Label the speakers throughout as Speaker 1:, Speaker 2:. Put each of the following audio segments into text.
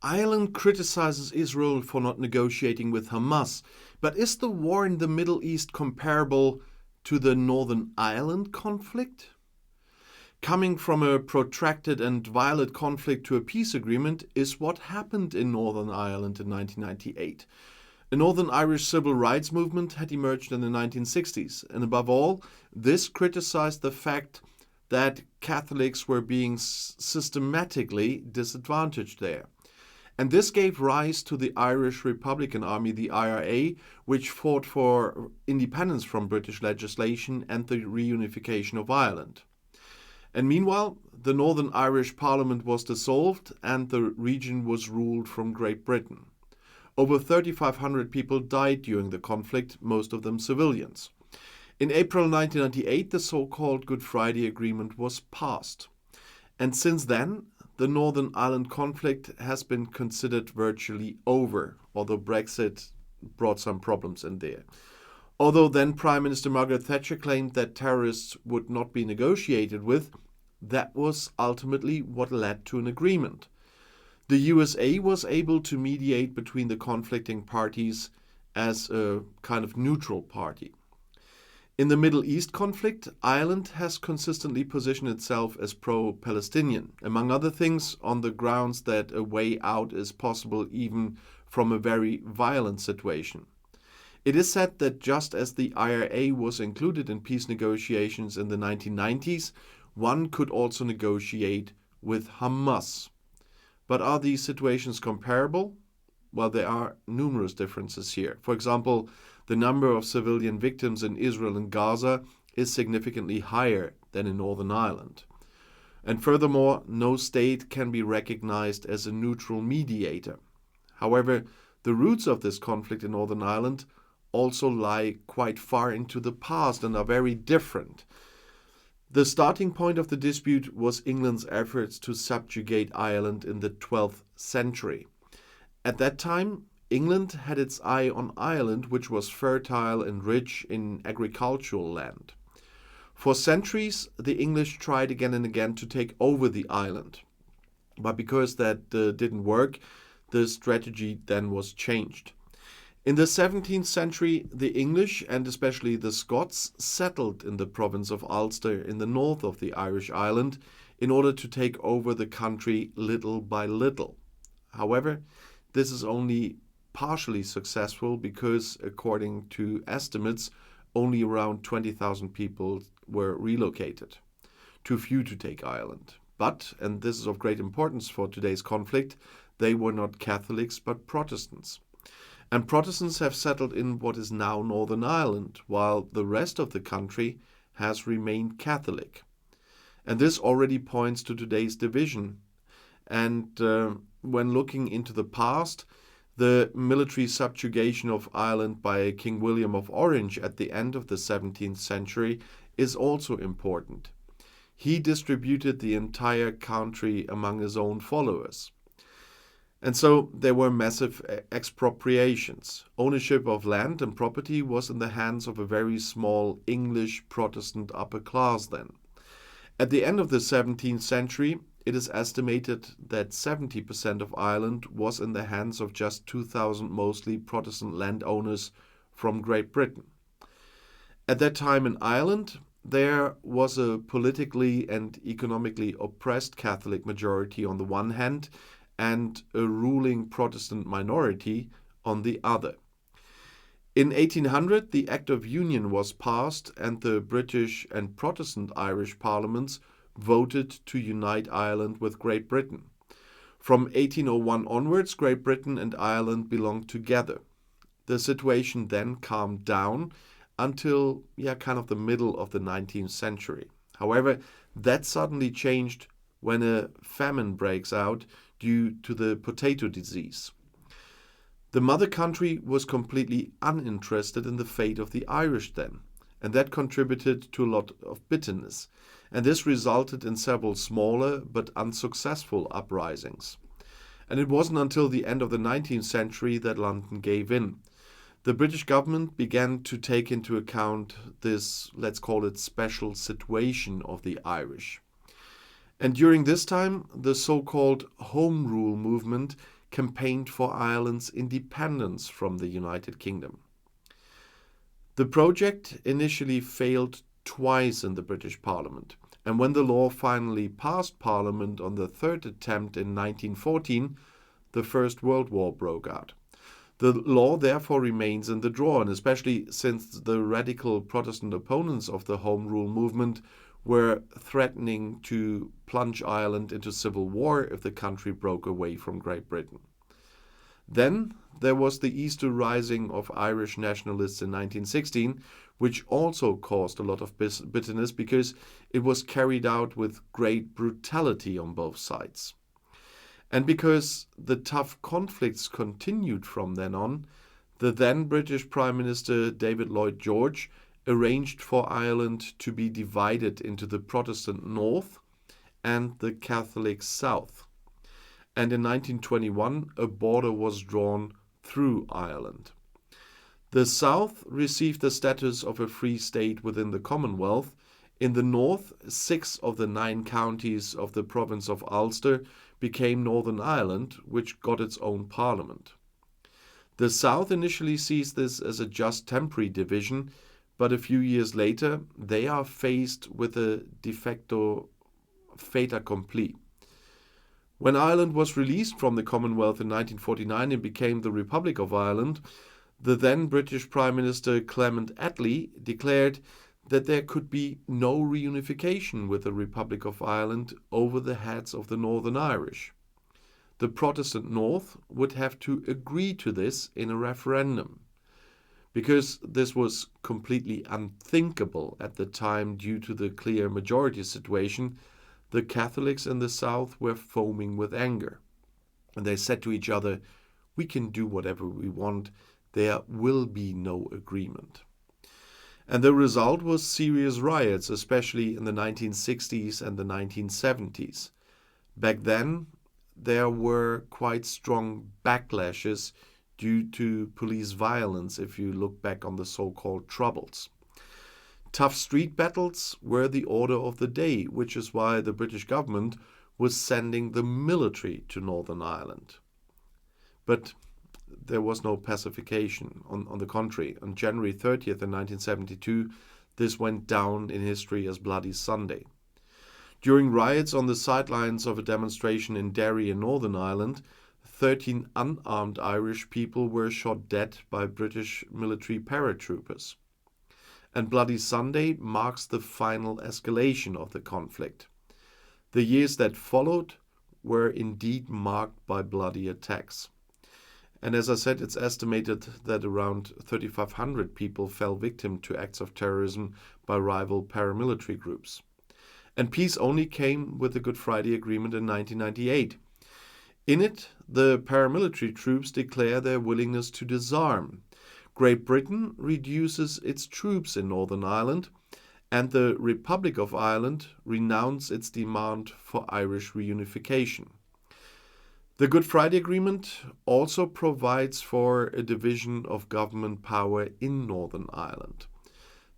Speaker 1: Ireland criticizes Israel for not negotiating with Hamas, but is the war in the Middle East comparable to the Northern Ireland conflict? Coming from a protracted and violent conflict to a peace agreement is what happened in Northern Ireland in 1998. A Northern Irish civil rights movement had emerged in the 1960s, and above all, this criticized the fact that Catholics were being systematically disadvantaged there. And this gave rise to the Irish Republican Army, the IRA, which fought for independence from British legislation and the reunification of Ireland. And meanwhile, the Northern Irish Parliament was dissolved and the region was ruled from Great Britain. Over 3,500 people died during the conflict, most of them civilians. In April 1998, the so-called Good Friday Agreement was passed. And since then, the Northern Ireland conflict has been considered virtually over, although Brexit brought some problems in there. Although then Prime Minister Margaret Thatcher claimed that terrorists would not be negotiated with, that was ultimately what led to an agreement. The USA was able to mediate between the conflicting parties as a kind of neutral party. In the Middle East conflict, Ireland has consistently positioned itself as pro-Palestinian, among other things on the grounds that a way out is possible even from a very violent situation. It is said that just as the IRA was included in peace negotiations in the 1990s, one could also negotiate with Hamas. But are these situations comparable? Well, there are numerous differences here. For example, the number of civilian victims in Israel and Gaza is significantly higher than in Northern Ireland. And furthermore, no state can be recognized as a neutral mediator. However, the roots of this conflict in Northern Ireland also lie quite far into the past and are very different. The starting point of the dispute was England's efforts to subjugate Ireland in the 12th century. At that time, England had its eye on Ireland, which was fertile and rich in agricultural land. For centuries, the English tried again and again to take over the island. But because that didn't work, the strategy then was changed. In the 17th century, the English, and especially the Scots, settled in the province of Ulster in the north of the Irish island in order to take over the country little by little. However, this is only partially successful because, according to estimates, only around 20,000 people were relocated. Too few to take Ireland. But, and this is of great importance for today's conflict, they were not Catholics but Protestants. And Protestants have settled in what is now Northern Ireland, while the rest of the country has remained Catholic. And this already points to today's division. And when looking into the past, the military subjugation of Ireland by King William of Orange at the end of the 17th century is also important. He distributed the entire country among his own followers. And so there were massive expropriations. Ownership of land and property was in the hands of a very small English Protestant upper class then. At the end of the 17th century, it is estimated that 70% of Ireland was in the hands of just 2,000 mostly Protestant landowners from Great Britain. At that time in Ireland, there was a politically and economically oppressed Catholic majority on the one hand and a ruling Protestant minority on the other. In 1800, the Act of Union was passed and the British and Protestant Irish parliaments voted to unite Ireland with Great Britain. From 1801 onwards, Great Britain and Ireland belonged together. The situation then calmed down until kind of the middle of the 19th century. However, that suddenly changed when a famine breaks out due to the potato disease. The mother country was completely uninterested in the fate of the Irish then, and that contributed to a lot of bitterness. And this resulted in several smaller but unsuccessful uprisings. And it wasn't until the end of the 19th century that London gave in. The British government began to take into account this, let's call it, special situation of the Irish. And during this time, the so-called Home Rule movement campaigned for Ireland's independence from the United Kingdom. The project initially failed twice in the British Parliament, and when the law finally passed Parliament on the third attempt in 1914, the First World War broke out. The law therefore remains in the drawer, and especially since the radical Protestant opponents of the Home Rule movement were threatening to plunge Ireland into civil war if the country broke away from Great Britain. Then there was the Easter Rising of Irish nationalists in 1916, which also caused a lot of bitterness because it was carried out with great brutality on both sides. And because the tough conflicts continued from then on, the then British Prime Minister David Lloyd George arranged for Ireland to be divided into the Protestant North and the Catholic South. And in 1921, a border was drawn through Ireland. The South received the status of a free state within the Commonwealth. In the North, 6 of the 9 counties of the province of Ulster became Northern Ireland, which got its own parliament. The South initially sees this as a just temporary division, but a few years later they are faced with a de facto fait accompli. When Ireland was released from the Commonwealth in 1949 and became the Republic of Ireland, the then British Prime Minister Clement Attlee declared that there could be no reunification with the Republic of Ireland over the heads of the Northern Irish. The Protestant North would have to agree to this in a referendum. Because this was completely unthinkable at the time due to the clear majority situation, the Catholics in the South were foaming with anger. And they said to each other, "We can do whatever we want. There will be no agreement." And the result was serious riots, especially in the 1960s and the 1970s. Back then, there were quite strong backlashes due to police violence if you look back on the so-called Troubles. Tough street battles were the order of the day, which is why the British government was sending the military to Northern Ireland. But there was no pacification. On the contrary, on January 30th in 1972, this went down in history as Bloody Sunday. During riots on the sidelines of a demonstration in Derry in Northern Ireland, 13 unarmed Irish people were shot dead by British military paratroopers. And Bloody Sunday marks the final escalation of the conflict. The years that followed were indeed marked by bloody attacks. And as I said, it's estimated that around 3,500 people fell victim to acts of terrorism by rival paramilitary groups. And peace only came with the Good Friday Agreement in 1998. In it, the paramilitary troops declare their willingness to disarm. Great Britain reduces its troops in Northern Ireland, and the Republic of Ireland renounced its demand for Irish reunification. The Good Friday Agreement also provides for a division of government power in Northern Ireland.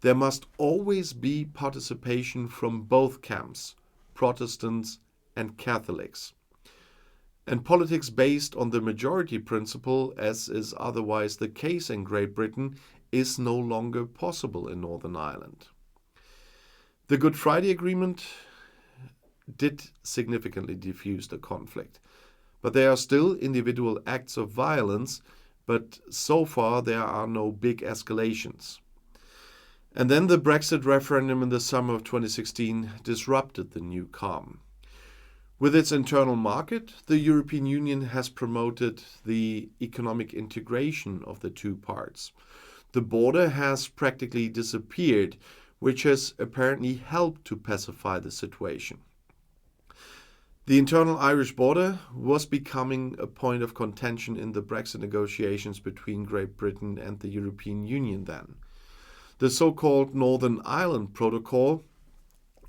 Speaker 1: There must always be participation from both camps, Protestants and Catholics. And politics based on the majority principle, as is otherwise the case in Great Britain, is no longer possible in Northern Ireland. The Good Friday Agreement did significantly diffuse the conflict, but there are still individual acts of violence, but so far there are no big escalations. And then the Brexit referendum in the summer of 2016 disrupted the new calm. With its internal market, the European Union has promoted the economic integration of the two parts. The border has practically disappeared, which has apparently helped to pacify the situation. The internal Irish border was becoming a point of contention in the Brexit negotiations between Great Britain and the European Union then. The so-called Northern Ireland Protocol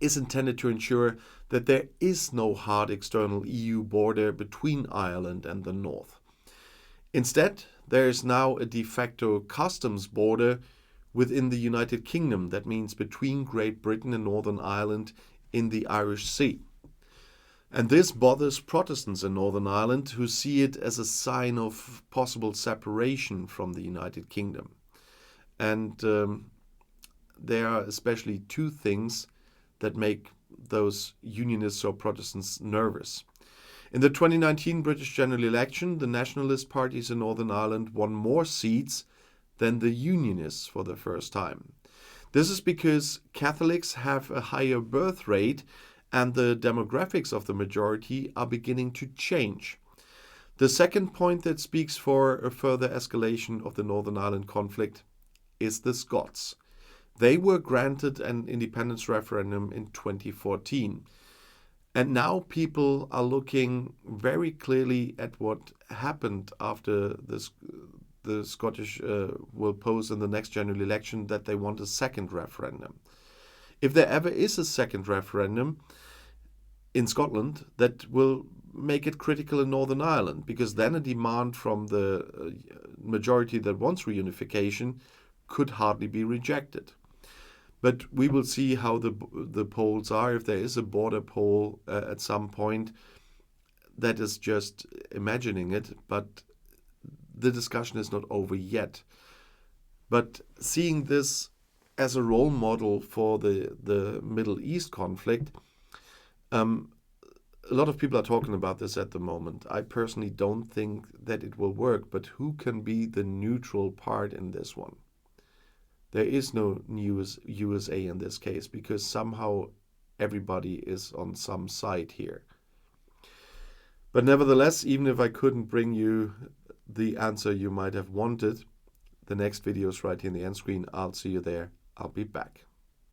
Speaker 1: is intended to ensure that there is no hard external EU border between Ireland and the North. Instead, there is now a de facto customs border within the United Kingdom, that means between Great Britain and Northern Ireland in the Irish Sea. And this bothers Protestants in Northern Ireland, who see it as a sign of possible separation from the United Kingdom. And there are especially two things that make those Unionists or Protestants nervous. In the 2019 British general election, the nationalist parties in Northern Ireland won more seats than the Unionists for the first time. This is because Catholics have a higher birth rate and the demographics of the majority are beginning to change. The second point that speaks for a further escalation of the Northern Ireland conflict is the Scots. They were granted an independence referendum in 2014. And now people are looking very clearly at what happened after this. The Scottish will pose in the next general election that they want a second referendum. If there ever is a second referendum in Scotland, that will make it critical in Northern Ireland, because then a demand from the majority that wants reunification could hardly be rejected. But we will see how the polls are. If there is a border poll at some point, that is just imagining it, but the discussion is not over yet. But seeing this as a role model for the Middle East conflict, a lot of people are talking about this at the moment. I personally don't think that it will work, but who can be the neutral part in this one? There is no USA in this case, because somehow everybody is on some side here. But nevertheless, even if I couldn't bring you the answer you might have wanted, the next video is right here in the end screen. I'll see you there. I'll be back.